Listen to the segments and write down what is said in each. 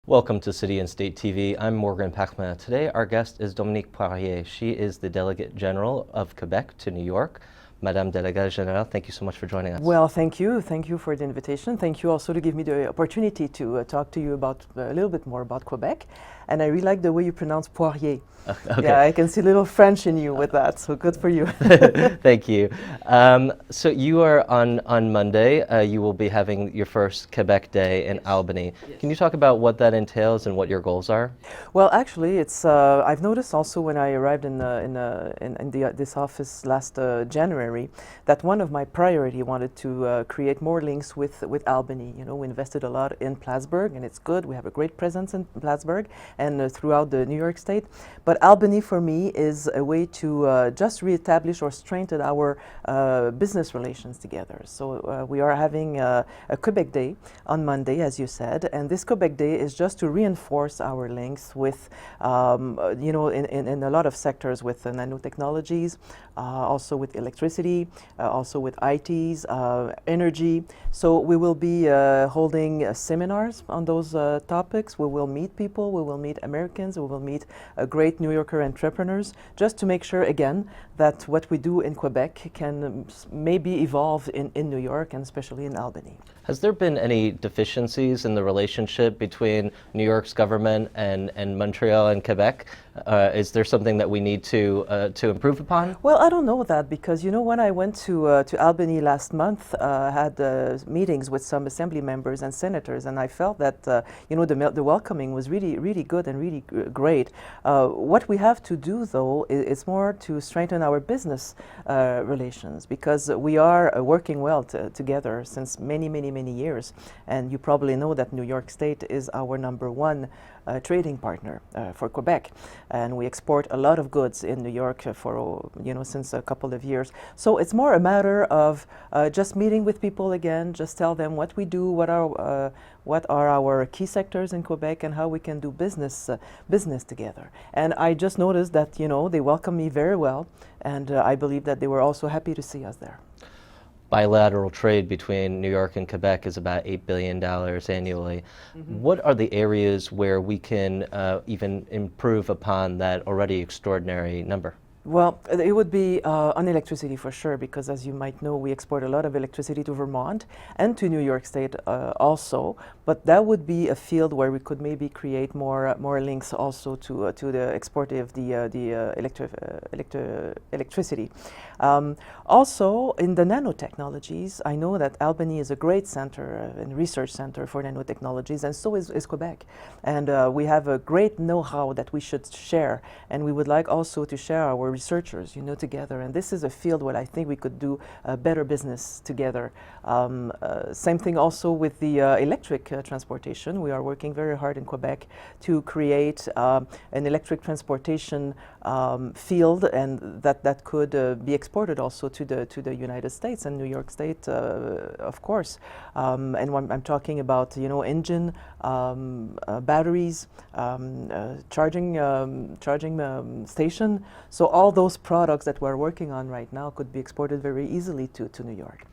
Welcome to City and State TV. I'm Morgan Pachman. Today our guest is Dominique Poirier. She is the Delegate General of Quebec to New York. Madame Delegate General, thank you so much for joining us. Well, thank you. Thank you for the invitation. Thank you also to give me the opportunity to talk to you about a little bit more about Quebec. And I really like the way you pronounce Poirier. Okay. Yeah, I can see a little French in you with that, so good for you. Thank you. So you are on Monday, you will be having your first Quebec Day in Albany. Yes. Can you talk about what that entails and what your goals are? Well, actually, it's I've noticed also when I arrived in this office last January that one of my priority wanted to create more links with Albany. You know, we invested a lot in Plattsburgh, and it's good. We have a great presence in Plattsburgh and throughout the New York State. But Albany, for me, is a way to just reestablish or strengthen our business relations together. So we are having a Quebec Day on Monday, as you said, and this Quebec Day is just to reinforce our links with, you know, in a lot of sectors with nanotechnologies, also with electricity, also with ITs, energy. So we will be holding seminars on those topics. We will meet people, we will meet Americans, we will meet great New Yorker entrepreneurs, just to make sure, again, that what we do in Quebec can maybe evolve in New York and especially in Albany. Has there been any deficiencies in the relationship between New York's government and Montreal and Quebec? Is there something that we need to improve upon? Well, I don't know that, because you know, when I went to Albany last month, I had meetings with some assembly members and senators, and I felt that you know, the welcoming was really good and really great. What we have to do, though, is more to strengthen our business relations, because we are working well together since many years, and you probably know that New York State is our #1 trading partner for Quebec, and we export a lot of goods in New York for, you know, since a couple of years. So it's more a matter of just meeting with people again, just tell them what we do, what are our key sectors in Quebec, and how we can do business together. And I just noticed that, you know, they welcome me very well, and I believe that they were also happy to see us there. Bilateral trade between New York and Quebec is about $8 billion annually. Mm-hmm. What are the areas where we can even improve upon that already extraordinary number? Well, it would be on electricity for sure, because as you might know, we export a lot of electricity to Vermont and to New York State also. But that would be a field where we could maybe create more links also to the export of the electricity. Also, in the nanotechnologies, I know that Albany is a great center and research center for nanotechnologies, and so is Quebec. And we have a great know-how that we should share, and we would like also to share our researchers, you know, together. And this is a field where I think we could do better business together. Same thing also with the electric transportation. We are working very hard in Quebec to create an electric transportation field, and that could be exported also to the United States and New York State, of course. And when I'm talking about, you know, engine, batteries, charging station. So all those products that we're working on right now could be exported very easily to New York.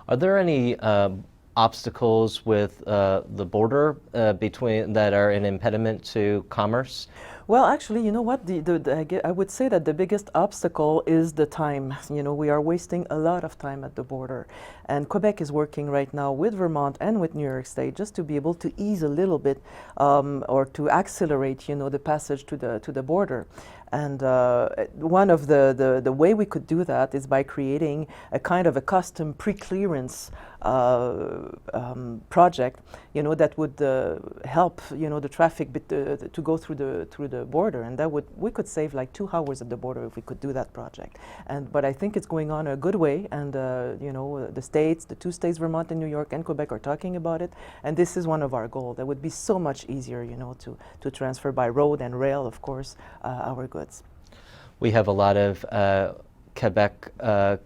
Are there any obstacles with the border between that are an impediment to commerce? Well, actually, you know what? I would say that the biggest obstacle is the time. You know, we are wasting a lot of time at the border. And Quebec is working right now with Vermont and with New York State just to be able to ease a little bit or to accelerate, you know, the passage to the border. And one of the way we could do that is by creating a kind of a custom pre-clearance project, you know, that would help, you know, the traffic to go through the border, and we could save like 2 hours at the border if we could do that project. But I think it's going on a good way, and you know, the 2 states, Vermont and New York and Quebec, are talking about it, and this is one of our goals. That would be so much easier, you know, to transfer by road and rail, of course, our goods. We have a lot of Quebec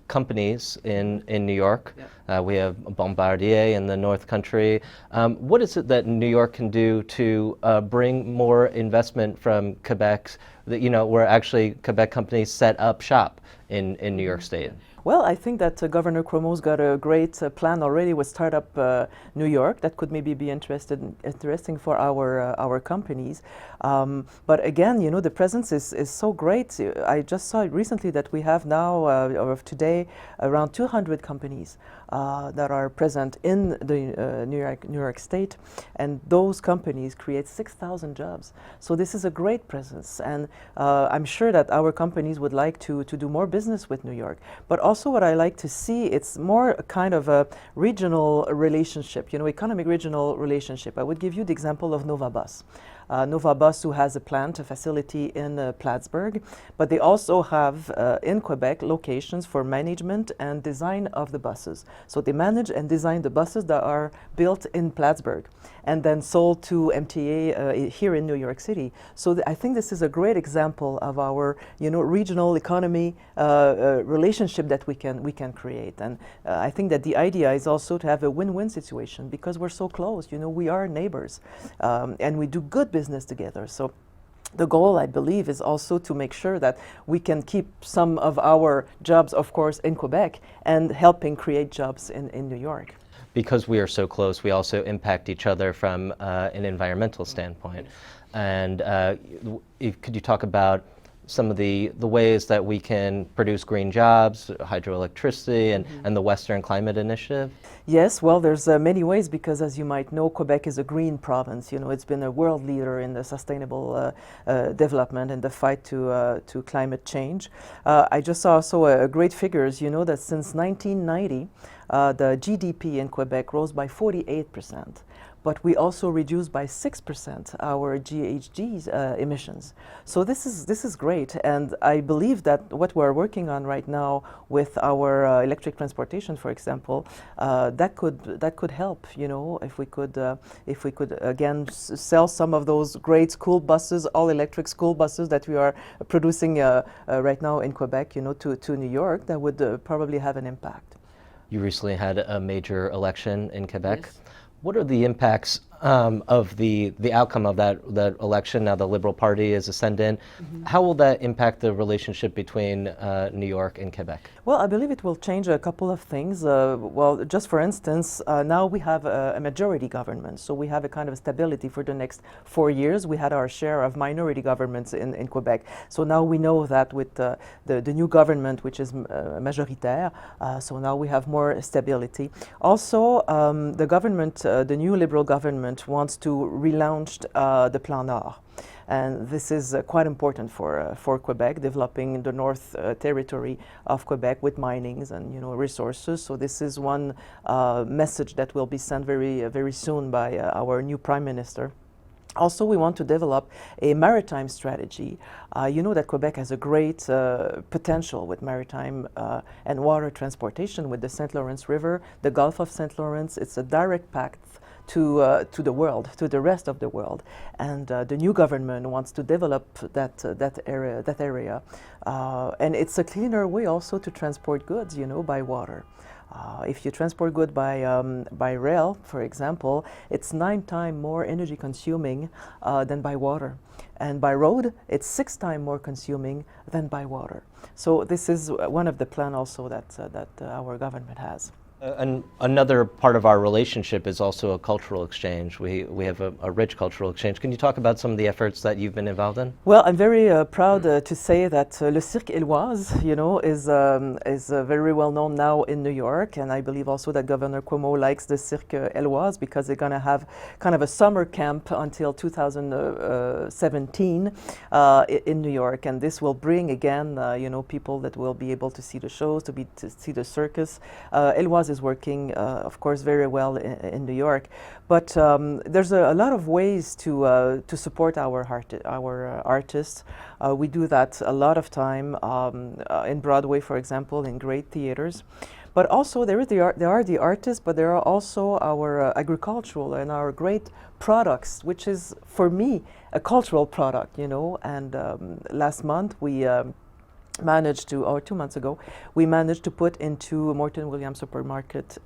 companies in New York. Yeah. We have Bombardier in the North Country. What is it that New York can do to bring more investment from Quebec, that, you know, where actually Quebec companies set up shop in New York State? Well, I think that Governor Cuomo's got a great plan already with Startup New York that could maybe be interesting for our companies. But again, you know, the presence is so great. I just saw recently that we have now, or today, around 200 companies that are present in the New York State, and those companies create 6,000 jobs. So this is a great presence, and I'm sure that our companies would like to do more business with New York. But also what I like to see, it's more a kind of a regional relationship, you know, economic regional relationship. I would give you the example of Nova Bus. Nova Bus, who has a plant, a facility in Plattsburgh, but they also have in Quebec locations for management and design of the buses. So they manage and design the buses that are built in Plattsburgh and then sold to MTA here in New York City. So I think this is a great example of our, you know, regional economy relationship that we can create. And I think that the idea is also to have a win-win situation because we're so close. You know, we are neighbors, and we do good business together. So the goal, I believe, is also to make sure that we can keep some of our jobs, of course, in Quebec and helping create jobs in New York. Because we are so close, we also impact each other from an environmental standpoint. And could you talk about some of the ways that we can produce green jobs, hydroelectricity, and the Western Climate Initiative? Yes, well, there's many ways because, as you might know, Quebec is a green province. You know, it's been a world leader in the sustainable development and the fight to climate change. I just saw also a great figures, you know, that since 1990, the GDP in Quebec rose by 48%. But we also reduced by 6% our GHG emissions. So this is great, and I believe that what we're working on right now with our electric transportation, for example, that could help. You know, if we could again sell some of those great school buses, all electric school buses that we are producing right now in Quebec, you know, to New York, that would probably have an impact. You recently had a major election in Quebec. Yes. What are the impacts of the outcome of that election? Now the Liberal Party is ascendant. How will that impact the relationship between New York and Quebec? Well, I believe it will change a couple of things. Well, just for instance, now we have a majority government, so we have a kind of stability for the next 4 years. We had our share of minority governments in Quebec, so now we know that with the new government, which is majoritaire, so now we have more stability. Also, the government, the new Liberal government, wants to relaunch the Plan Nord. And this is quite important for Quebec, developing the north territory of Quebec with minings and, you know, resources. So this is one message that will be sent very soon by our new Prime Minister. Also, we want to develop a maritime strategy. You know that Quebec has a great potential with maritime and water transportation with the St. Lawrence River, the Gulf of St. Lawrence. It's a direct path to the world, to the rest of the world, and the new government wants to develop that area, and it's a cleaner way also to transport goods, you know, by water. If you transport goods by rail, for example, it's 9 times more energy consuming than by water. And by road, it's 6 times more consuming than by water. So this is one of the plans also that our government has. And another part of our relationship is also a cultural exchange. We have a rich cultural exchange. Can you talk about some of the efforts that you've been involved in? Well, I'm very proud to say that Le Cirque Éloise, you know, is very well known now in New York, and I believe also that Governor Cuomo likes the Cirque Éloise because they're going to have kind of a summer camp until 2017 in New York, and this will bring again, you know, people that will be able to see the shows, to see the circus. Éloise is working, of course, very well in New York, but there's a lot of ways to support our artists. We do that a lot of time in Broadway, for example, in great theaters. But also there are the artists, but there are also our agricultural and our great products, which is for me a cultural product, you know. And last month we managed to, or 2 months ago, we managed to put into Morton Williams supermarket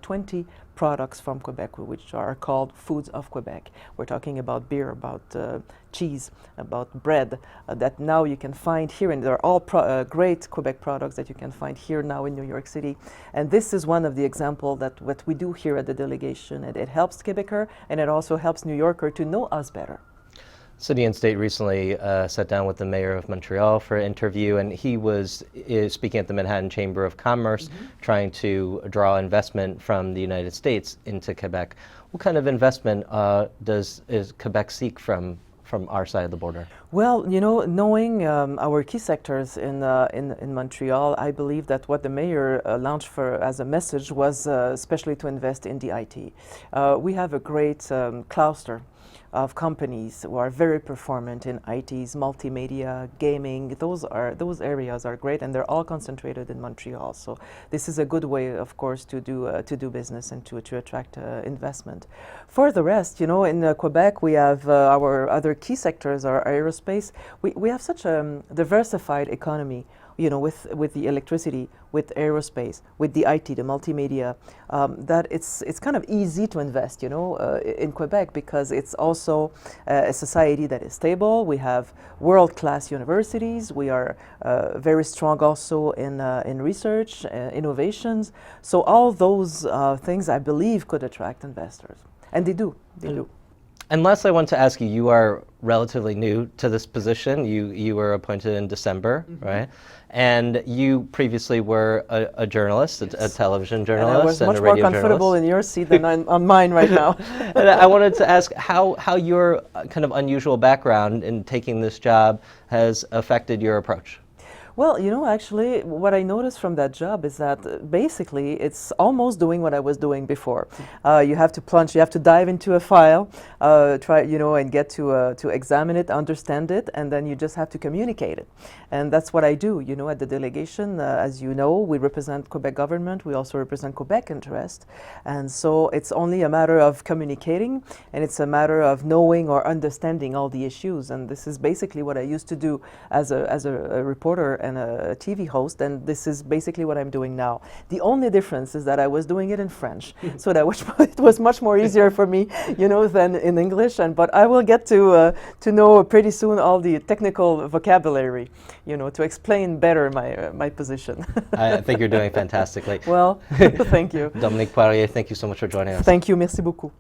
20 products from Quebec, which are called foods of Quebec. We're talking about beer, about cheese, about bread, that now you can find here, and they're all great Quebec products that you can find here now in New York City. And this is one of the examples that what we do here at the delegation, and it helps Quebecer, and it also helps New Yorker to know us better. City and State recently sat down with the mayor of Montreal for an interview, and he was speaking at the Manhattan Chamber of Commerce, trying to draw investment from the United States into Quebec. What kind of investment does Quebec seek from our side of the border? Well, you know, knowing our key sectors in Montreal, I believe that what the mayor launched for as a message was especially to invest in the IT. We have a great cluster of companies who are very performant in ITs, multimedia, gaming. Those areas are great, and they're all concentrated in Montreal. So this is a good way, of course, to do business and to attract investment. For the rest, you know, in Quebec, we have our other key sectors, our aerospace. We have such a diversified economy, you know, with the electricity, with aerospace, with the IT, the multimedia, that it's kind of easy to invest, you know, in Quebec, because it's also a society that is stable. We have world-class universities. We are very strong also in research, innovations. So all those things, I believe, could attract investors, and they do. They do. And lastly, I want to ask you, you are relatively new to this position. You were appointed in December, right? And you previously were a journalist, a television journalist, and I was much more comfortable in your seat than on mine right now. And I wanted to ask how your kind of unusual background in taking this job has affected your approach. Well, you know, actually, what I noticed from that job is that basically it's almost doing what I was doing before. You have to plunge, you have to dive into a file, try, you know, and get to examine it, understand it, and then you just have to communicate it. And that's what I do, you know, at the delegation. As you know, we represent Quebec government. We also represent Quebec interest. And so it's only a matter of communicating, and it's a matter of knowing or understanding all the issues. And this is basically what I used to do as a reporter and a TV host, and this is basically what I'm doing now. The only difference is that I was doing it in French, so that it was much more easier for me, you know, than in English. But I will get to know pretty soon all the technical vocabulary, you know, to explain better my position. I think you're doing fantastically. Well, thank you. Dominique Poirier, thank you so much for joining us. Thank you. Merci beaucoup.